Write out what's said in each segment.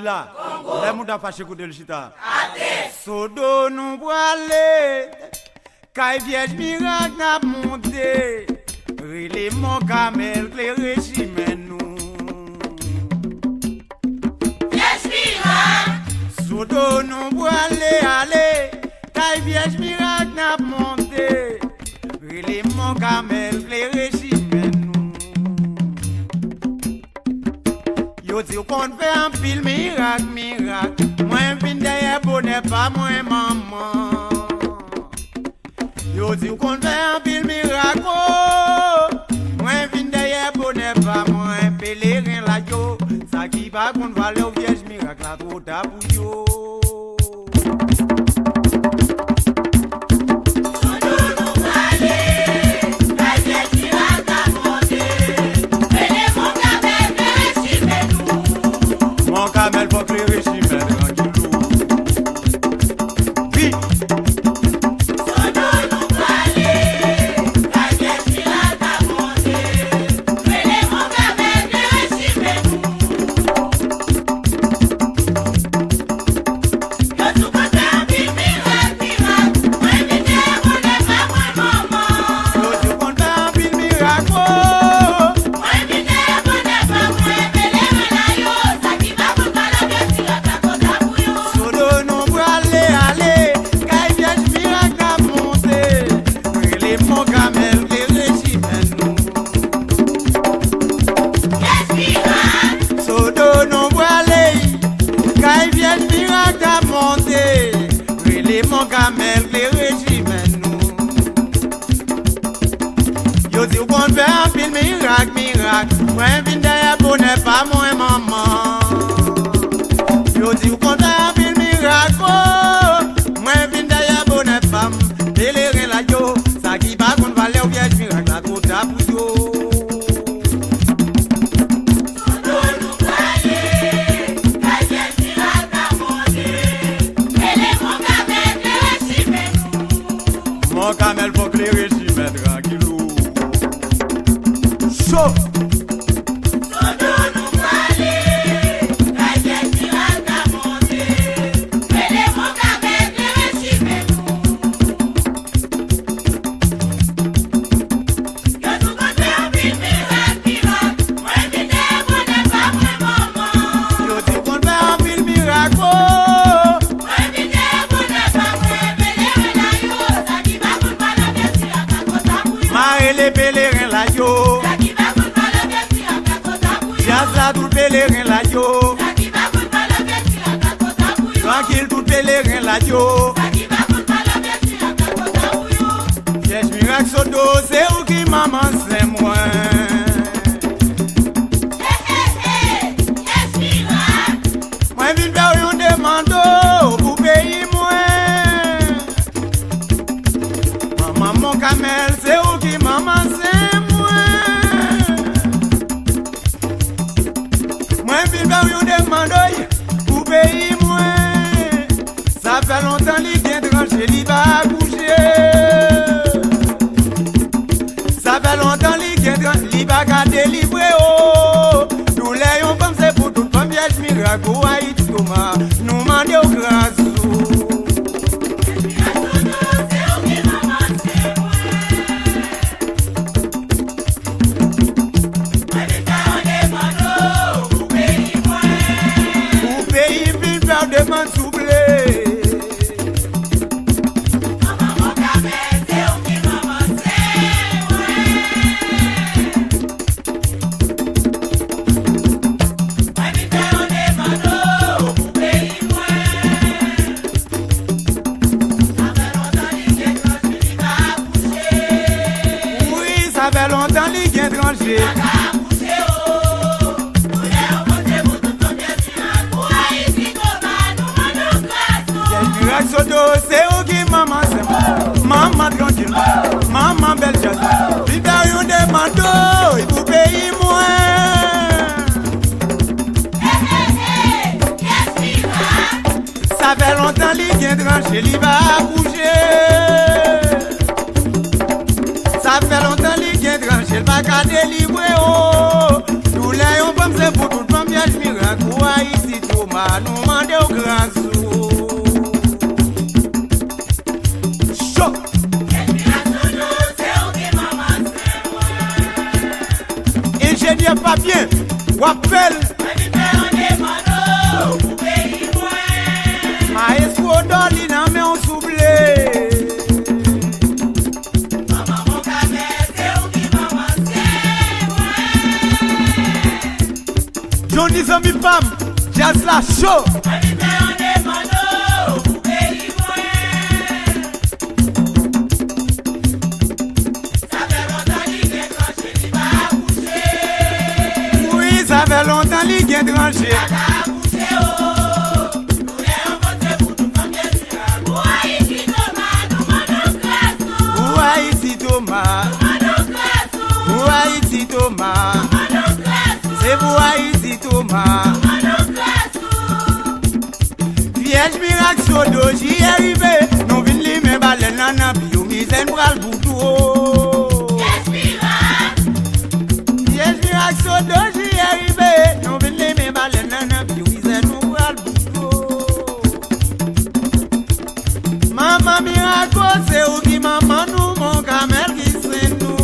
là. Les mouta fâché côté le chita. Sodo nous boile. Kay vierge miracle n'a monté. Relé mon camel clairé chimène nous. Vierge miracle. Sodo nous boile aller. Kay vierge miracle n'a monté. Relé mon camel clairé chimène nous. Yo dis qu'on fait un pile miracle. Moi vinn derrière bonnet pas moi maman. Yo dis qu'on fait un pile miracle. Moi vinn derrière bonnet pas moi pèlerin la yo. Ça qui va qu'on va le vierge miracle la trop tard pour yo. Mon camel faut que le régime tranquillou. Oui. Sodo nous parler, la vierge miracle a monté. Prenez mon camel, le régime nous. Yo tout côté un pile miracle. Moi vite on n'est pas moi maman. Yo tout qu'on fait un pile miracle. Moi vite on n'est pas moi pèlerin la yo. Ça qui va pour pas la vierge miracle à côté pour yo. Sodo nous aller. Kay vierge miracle a monté. Les mon camel le régime nous. Vierge miracle. Sodo nous aller. Kay vierge miracle a monté. Les mon camel le régime nous. Yo dis qu'on fait un pile miracle. Moi vinn derrière bonnet pas moi maman. Yo dis qu'on fait un pile miracle. Moi vinn derrière bonnet pas pèlerin la yo. Ça qui va qu'on va le vierge miracle la trop tard pour yo. Sodo nous parler, la vierge miracle a monté. Prenez mon camel, le régime nous. Mon camel faut que le régime tranquillou. Chaud. Sodo nous parler, la vierge miracle a monté. Prenez mon camel, le régime nous. Yo tout côté un pile miracle. Moi vite on n'est pas moi maman. Yo dis qu'on fait un pile miracle. Moi vite on n'est pas moi pèlerin la yo. Ça qui va pour pas la vierge miracle à côté pour yo. Marre les pèlerins la yo. Ça qui va pour pas la vierge miracle à côté pour yo. Jazz la tout pèlerin la yo. Ça qui va pour pas la vierge miracle à côté pour yo. Tranquille tout pèlerin la yo. Ça qui va pour pas la vierge miracle à côté pour yo. Vierge miracle sodo c'est où qui maman c'est moi. Vierge miracle. Moi vinn faire yon demando pour payer moi. Maman mon camel c'est où qui maman c'est moi. Moi vinn faire yon demando pour payer moi. Ça fait longtemps li vient trancher li va coucher. Ça fait longtemps li vient trancher li va garder livrer oh. Nous les yon comme c'est pour toute femme vierge miracle ou Haïti Thomas. Nous mandons au grand sou. Ou pays vin faire demande soublé. Oui, ça fait longtemps li vient trancher. Vierge miracle sodo c'est où qui maman c'est moi. Maman tranquille. Maman belle chose. Vin faire yon demando il faut payer moi. Ça fait longtemps li vient trancher, li va bouger. Ça fait longtemps li vient trancher, il va garder livrer oh. Nous les on comme c'est pour toute femme vierge miracle ou Haïti. Thomas, nous mandons au grand sou. Chaud. Ingénieur Fabien, ou appelle. Maestro Dolly, n'a mais on soublé. Johnny Zami Pam, jazz la show. Oui, ça fait longtemps qu'il est tranché. Thomas, c'est vous Haïti Thomas. Vierge miracle sodo, j'y arrivé. Nous venons les mêmes baleines en abio, misène bral boutou. Vierge miracle sodo, j'y arrivé. Nous venons les mêmes baleines en abio, misène bral boutou. Maman miracle, c'est où qui maman nous mon camel qui c'est nous.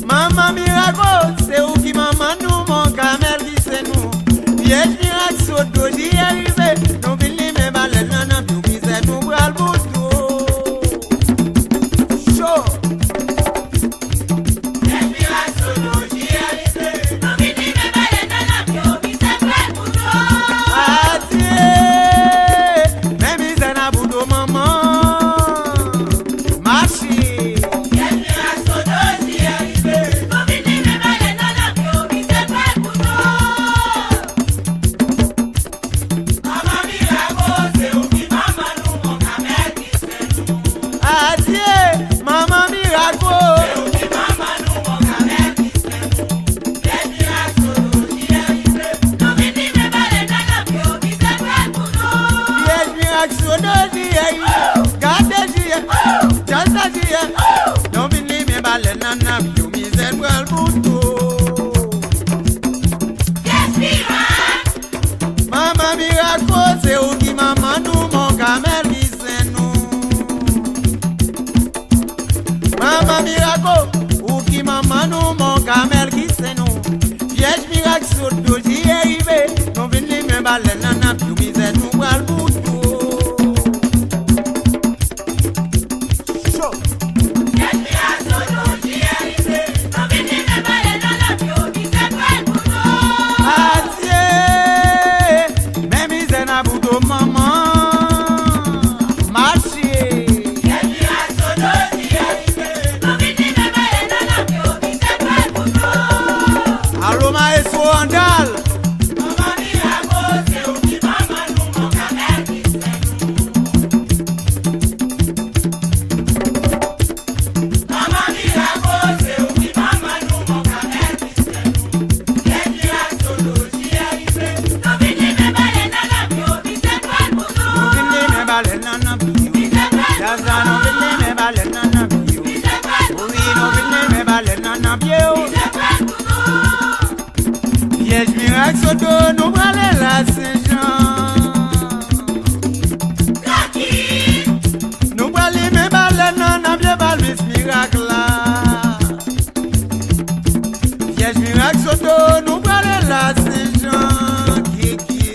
Maman miracle, c'est où qui maman nous mon camel qui c'est nous. Vierge miracle sodo, j'y arrivé. Nous venons les mêmes baleines en abio, misène bral boutou. Chaud. Maman miracle, c'est où qui maman nous mon camel qui c'est nous. Maman miracle, où qui maman nous mon camel qui c'est nous. Vierge miracle surtout j'y arrivé. Nous venons les mêmes baleines en abio, misère nous bral boutou. Chaud. Vierge miracle surtout j'y arrivé. Nous venons les mêmes baleines en abio, misère bral boutou. Adieu, même misère na boutou maman. Marché. Vierge miracle surtout j'y arrivé. Nous venons les mêmes baleines en abio, misère bral boutou. Allô maestro Andal. Maman miracle, c'est où qui maman nous mon camel qui c'est nous. Maman miracle, c'est où qui maman nous mon camel qui c'est nous. Vierge miracle surtout j'y arrivé. Nous venons les mêmes baleines en abio, misère bral boutou. Nous venons les mêmes baleines en abio. Misère bral Yaza, nous venons les mêmes baleines en abio. misère bral Oui, nous venons les mêmes baleines en abio. misère bral boutou. Vierge miracle sodo, nous bral la Saint-Jean. Kaki, Nous bral les mêmes baleines en abio, balvis miracle là. Vierge miracle sodo, nous bral la Saint-Jean. Kiki.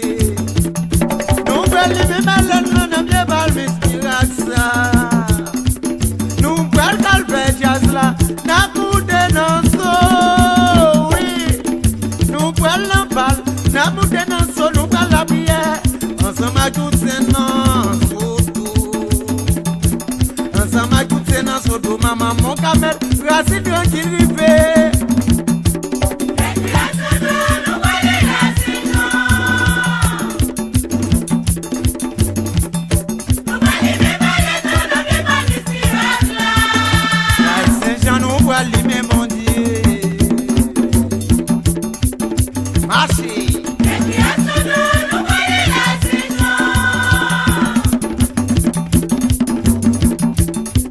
Nous bral les mêmes baleines en abio, balvis miracle ça. Nous bral calvaire jazz là, n'a boudé non so. Oui. Nous bral l'embal, n'a boudé non so, nous bral la prière. Ensemble à toutes ces noms, soto. Ensemble à toutes ces noms, soto. Maman, mon camel, racine tranquille, rivé. vierge miracle surtout nous bral la saison. Nous bral les mêmes baleines en abio, balvis miracle là. La Saint-Jean, nous bral les mêmes mon Dieu. Marché. Vierge miracle surtout nous bral la saison.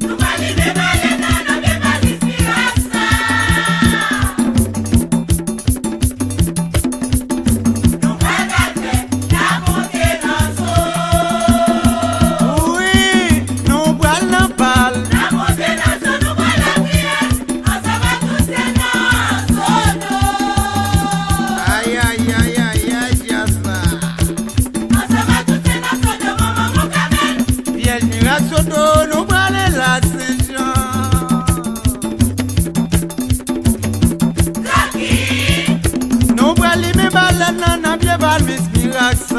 Nous bral les mêmes baleines en abio, balvis miracle là. baleine nan a pied bal mis miracle.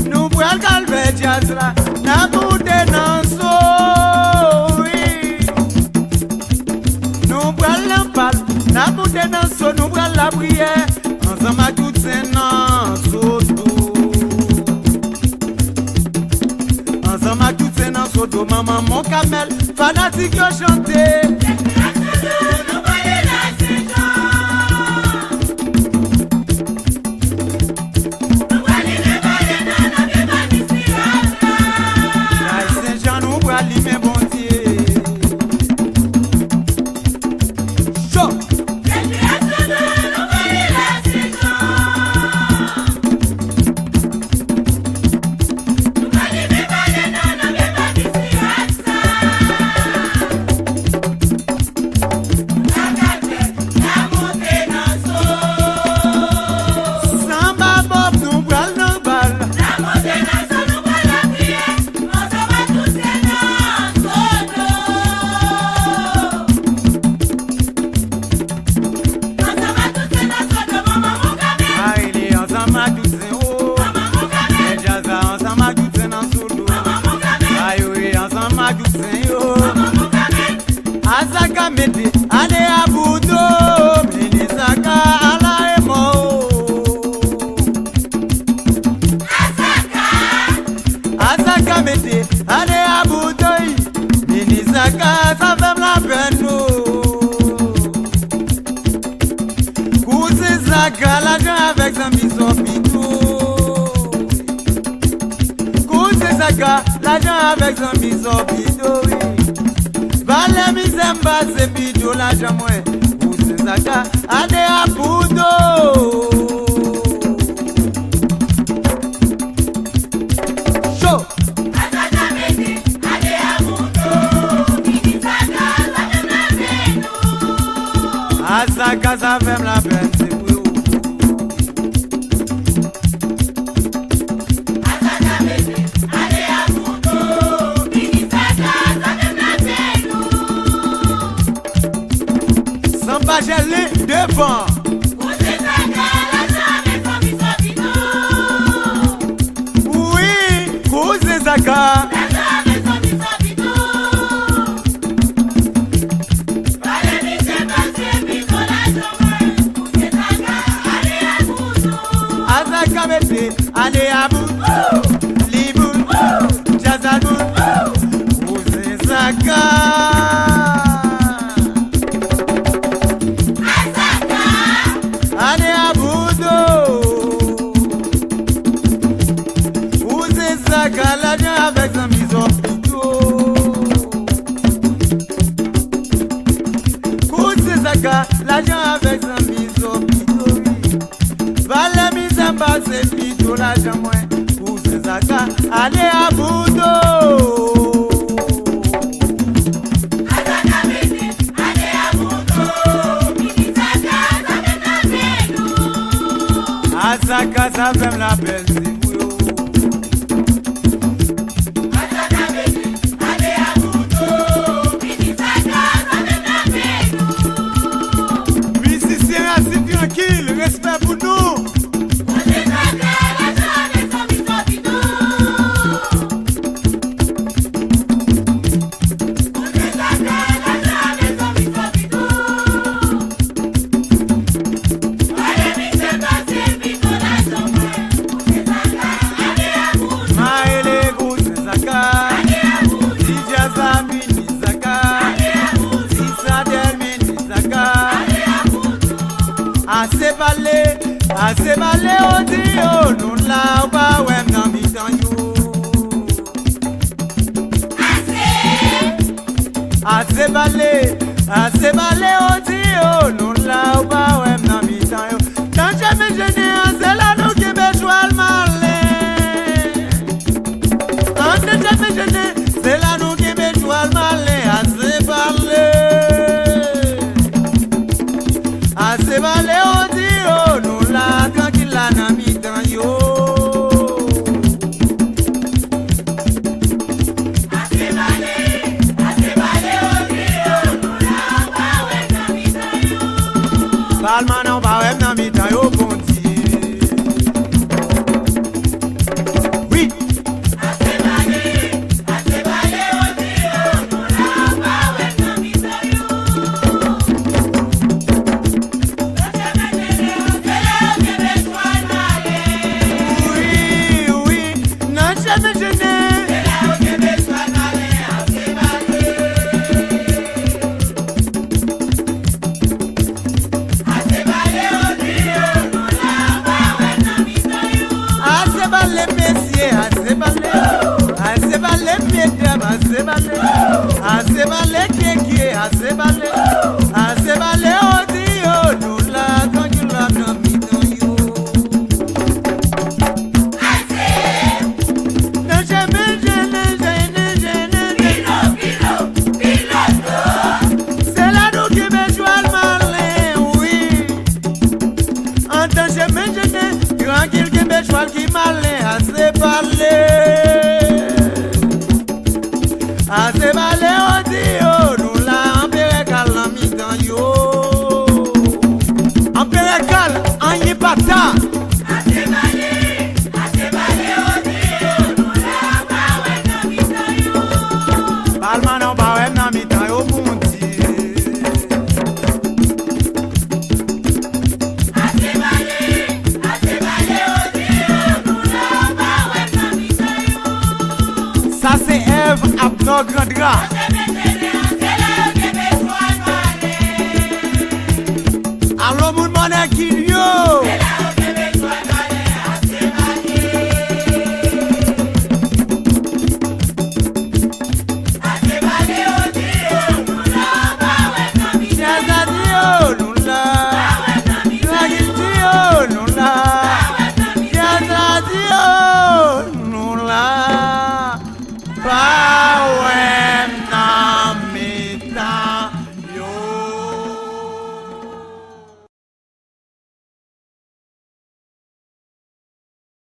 Nous pral calver jazz la, na boude nan so. Nous pral l'empal, na boude nan so, nous pral la prière. Ensemble à toutes ces nan soto. Ensemble à toutes ces nan soto, maman mon camel, fanatique yo chanter. Azaka mete ane abudo minizaka ala emo. Azaka mete ane abudo minizaka ça fait la peine. Kouze zaka la joie avec un misopito. Kouze zaka la joie avec un misopito. Vale mi zemba se bijo la jamwe. Use zaka ade abudo. Show. Azaka mete ade abudo. Mini zaka la jamna beno. Azaka sa fem la peine se pou. Azaka mete ade abudo. Mini zaka la jamna beno. Sans pas geler devant. Oui, cause zaka. Azaka mete ane abu libu jazabu cause zaka. Ane abudo. Use zaka la joie avec un misopito. Use zaka la joie avec un misopito. Vale mi zamba se pito la jamwe. Use zaka ane abudo. Azaka sa fem la belle si vous. Azaka mete ade abudo. Mini zaka sa jamna beno. Musicien assis tranquille, respect pour nous. Ose zaka la joie avec son misopito. Ose zaka la joie avec son misopito. Vale mi zemba se bijo la jamwe. Ose zaka ade abudo. Maele cause zaka. Ade abudo. Dijaza mini zaka. Ade abudo. Isadel mini zaka. Ade abudo. Asebale odio non la ba wem na mi dan yo. Asebale odio non la ba wem na mi dan yo. Tant jamais gêné c'est là nous qui besoin malé. Tant jamais gêné c'est là nous qui besoin malé. Asebale odio non la tranquille la na mi dan yo. Palma Balman on va même dans mi temps yo bonti. Oui. Azebale keke, azebale odio, lula kongula namito yo. Ne jamais piloto. C'est la nous qui me joue le malin, oui. Entends jamais tranquille qui me joue qui malin, azebale odio, lula empere kalamitan yo. Empere kal, anye pata. Azebale odio, lula bawe namitan yo. Balman on bawe namitan yo bunti. Azebale odio, lula bawe namitan yo. Ça c'est Ève Abno Grandra.